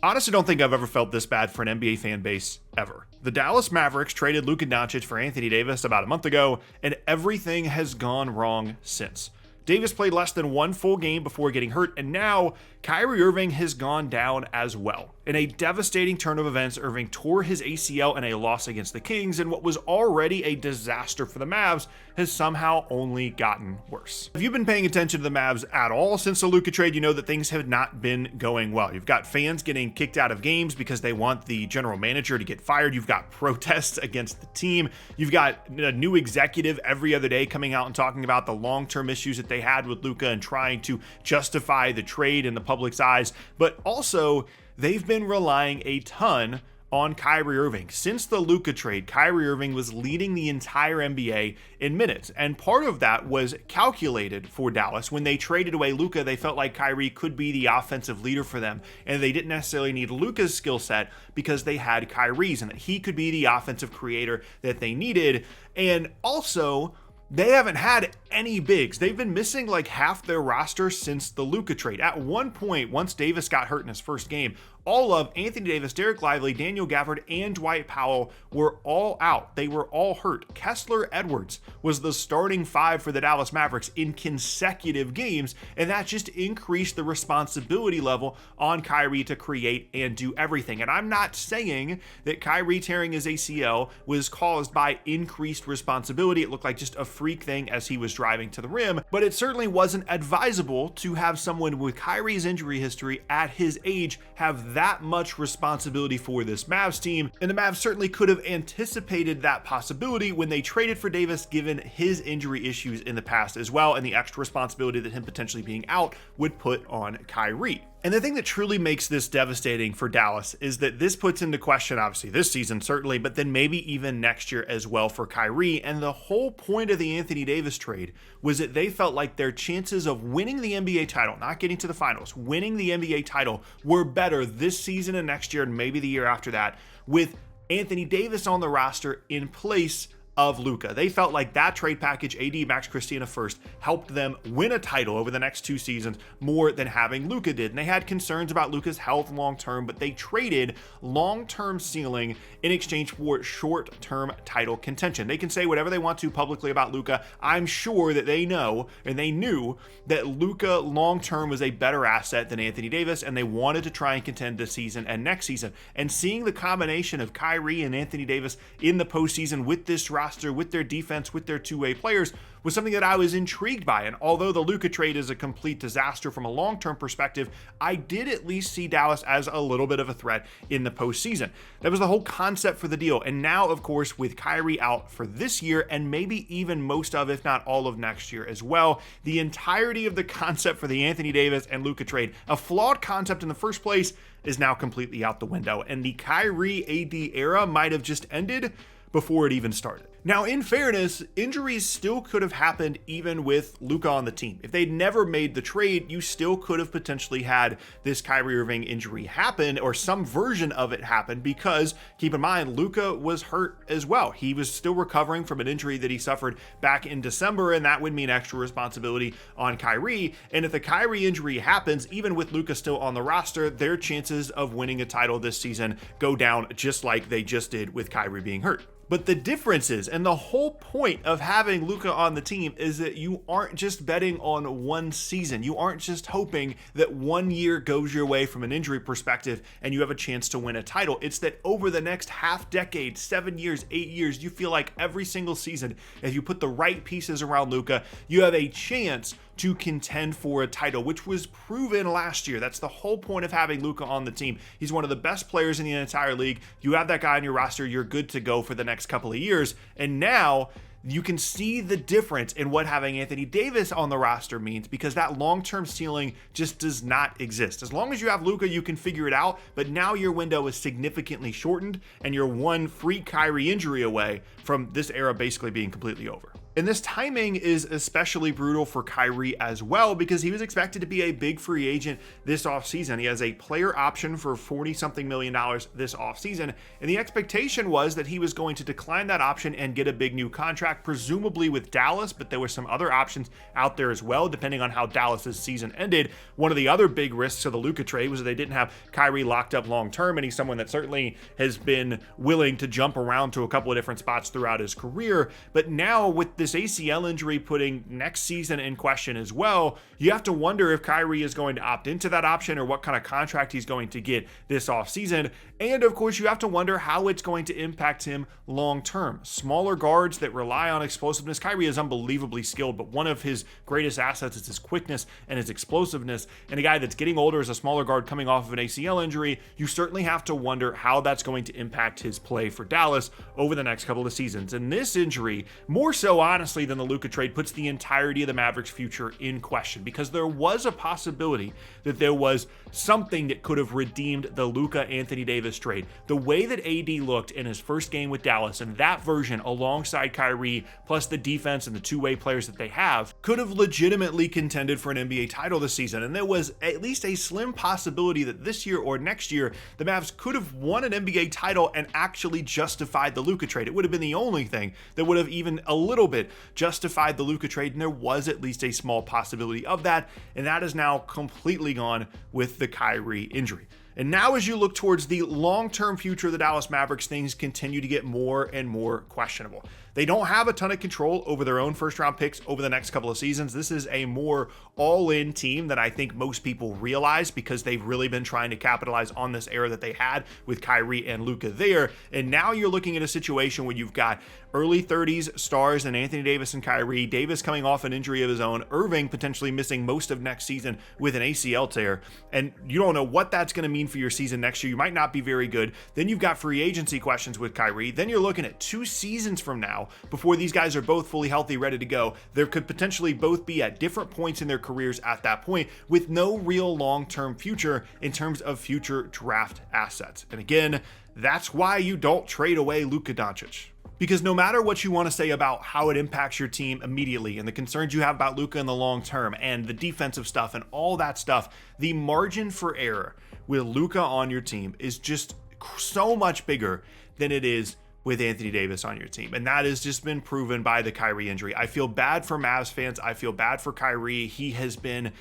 Honestly, don't think I've ever felt this bad for an NBA fan base ever. The Dallas Mavericks traded Luka Doncic for Anthony Davis about a month ago, and everything has gone wrong since. Davis played less than one full game before getting hurt, and now Kyrie Irving has gone down as well. In a devastating turn of events, Irving tore his ACL in a loss against the Kings, and what was already a disaster for the Mavs has somehow only gotten worse. If you've been paying attention to the Mavs at all since the Luka trade, you know that things have not been going well. You've got fans getting kicked out of games because they want the general manager to get fired. You've got protests against the team. You've got a new executive every other day coming out and talking about the long-term issues that they had with Luka and trying to justify the trade in the public's eyes. But also, they've been relying a ton on Kyrie Irving. Since the Luka trade, Kyrie Irving was leading the entire NBA in minutes. And part of that was calculated for Dallas. When they traded away Luka, they felt like Kyrie could be the offensive leader for them. And they didn't necessarily need Luka's skill set because they had Kyrie's, and that he could be the offensive creator that they needed. And also, they haven't had any bigs. They've been missing like half their roster since the Luka trade. At one point, once Davis got hurt in his first game, all of Anthony Davis, Derek Lively, Daniel Gafford, and Dwight Powell were all out. They were all hurt. Kessler Edwards was the starting five for the Dallas Mavericks in consecutive games, and that just increased the responsibility level on Kyrie to create and do everything. And I'm not saying that Kyrie tearing his ACL was caused by increased responsibility. It looked like just a freak thing as he was driving to the rim, but it certainly wasn't advisable to have someone with Kyrie's injury history at his age have that much responsibility for this Mavs team. And the Mavs certainly could have anticipated that possibility when they traded for Davis, given his injury issues in the past as well, and the extra responsibility that him potentially being out would put on Kyrie. And the thing that truly makes this devastating for Dallas is that this puts into question, obviously, this season, certainly, but then maybe even next year as well for Kyrie. And the whole point of the Anthony Davis trade was that they felt like their chances of winning the NBA title, not getting to the finals, winning the NBA title, were better this season and next year and maybe the year after that with Anthony Davis on the roster in place of Luka. They felt like that trade package, AD, Max Christina first, helped them win a title over the next two seasons more than having Luka did. And they had concerns about Luka's health long-term, but they traded long-term ceiling in exchange for short-term title contention. They can say whatever they want to publicly about Luka. I'm sure that they know and they knew that Luka long-term was a better asset than Anthony Davis, and they wanted to try and contend this season and next season. And seeing the combination of Kyrie and Anthony Davis in the postseason with this roster, with their defense, with their two-way players, was something that I was intrigued by. And although the Luka trade is a complete disaster from a long-term perspective, I did at least see Dallas as a little bit of a threat in the postseason. That was the whole concept for the deal. And now, of course, with Kyrie out for this year and maybe even most of, if not all of next year as well, the entirety of the concept for the Anthony Davis and Luka trade, a flawed concept in the first place, is now completely out the window. And the Kyrie AD era might have just ended before it even started. Now, in fairness, injuries still could have happened even with Luka on the team. If they'd never made the trade, you still could have potentially had this Kyrie Irving injury happen, or some version of it happen, because keep in mind, Luka was hurt as well. He was still recovering from an injury that he suffered back in December, and that would mean extra responsibility on Kyrie. And if the Kyrie injury happens, even with Luka still on the roster, their chances of winning a title this season go down just like they just did with Kyrie being hurt. But the difference is, and the whole point of having Luka on the team, is that you aren't just betting on one season. You aren't just hoping that 1 year goes your way from an injury perspective and you have a chance to win a title. It's that over the next half decade, 7 years, 8 years, you feel like every single season, if you put the right pieces around Luka, you have a chance to contend for a title, which was proven last year. That's the whole point of having Luka on the team. He's one of the best players in the entire league. You have that guy on your roster, you're good to go for the next couple of years. And now you can see the difference in what having Anthony Davis on the roster means, because that long-term ceiling just does not exist. As long as you have Luka, you can figure it out, but now your window is significantly shortened and you're one free Kyrie injury away from this era basically being completely over. And this timing is especially brutal for Kyrie as well, because he was expected to be a big free agent this offseason. He has a player option for $40-something million this offseason, and the expectation was that he was going to decline that option and get a big new contract, presumably with Dallas, but there were some other options out there as well, depending on how Dallas's season ended. One of the other big risks of the Luka trade was that they didn't have Kyrie locked up long term, and he's someone that certainly has been willing to jump around to a couple of different spots throughout his career. But now with this ACL injury putting next season in question as well, you have to wonder if Kyrie is going to opt into that option or what kind of contract he's going to get this offseason. And of course, you have to wonder how it's going to impact him long term. Smaller guards that rely on explosiveness. Kyrie is unbelievably skilled, but one of his greatest assets is his quickness and his explosiveness. And a guy that's getting older as a smaller guard coming off of an ACL injury, you certainly have to wonder how that's going to impact his play for Dallas over the next couple of seasons. And this injury, more so honestly than the Luka trade, puts the entirety of the Mavericks' future in question, because there was a possibility that there was something that could have redeemed the Luka-Anthony Davis trade. The way that AD looked in his first game with Dallas, and that version alongside Kyrie, plus the defense and the two-way players that they have, could have legitimately contended for an NBA title this season. And there was at least a slim possibility that this year or next year, the Mavs could have won an NBA title and actually justified the Luka trade. It would have been the only thing that would have even a little bit justified the Luka trade, and there was at least a small possibility of that, and that is now completely gone with the Kyrie injury. And now as you look towards the long-term future of the Dallas Mavericks, things continue to get more and more questionable. They don't have a ton of control over their own first-round picks over the next couple of seasons. This is a more all-in team than I think most people realize, because they've really been trying to capitalize on this era that they had with Kyrie and Luka there. And now you're looking at a situation where you've got early 30s stars and Anthony Davis and Kyrie, Davis coming off an injury of his own, Irving potentially missing most of next season with an ACL tear, and you don't know what that's going to mean for your season next year. You might not be very good. Then you've got free agency questions with Kyrie. Then you're looking at 2 seasons from now before these guys are both fully healthy, ready to go. There could potentially both be at different points in their careers at that point, with no real long-term future in terms of future draft assets. And again, that's why you don't trade away Luka Doncic. Because no matter what you want to say about how it impacts your team immediately and the concerns you have about Luka in the long term and the defensive stuff and all that stuff, the margin for error with Luka on your team is just so much bigger than it is with Anthony Davis on your team. And that has just been proven by the Kyrie injury. I feel bad for Mavs fans. I feel bad for Kyrie. He has been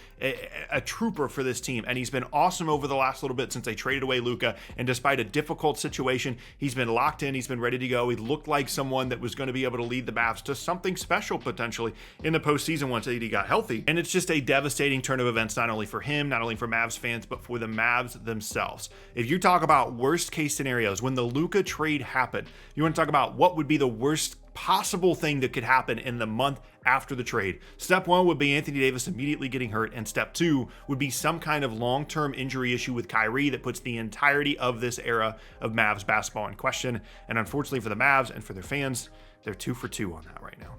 a trooper for this team, and he's been awesome over the last little bit since they traded away Luka. And despite a difficult situation, he's been locked in. He's been ready to go. He looked like someone that was going to be able to lead the Mavs to something special potentially in the postseason once AD got healthy. And it's just a devastating turn of events, not only for him, not only for Mavs fans, but for the Mavs themselves. If you talk about worst case scenarios, when the Luka trade happened, you want to talk about what would be the worst possible thing that could happen in the month after the trade. Step 1 would be Anthony Davis immediately getting hurt, and step 2 would be some kind of long-term injury issue with Kyrie that puts the entirety of this era of Mavs basketball in question. And unfortunately for the Mavs and for their fans, they're 2 for 2 on that right now.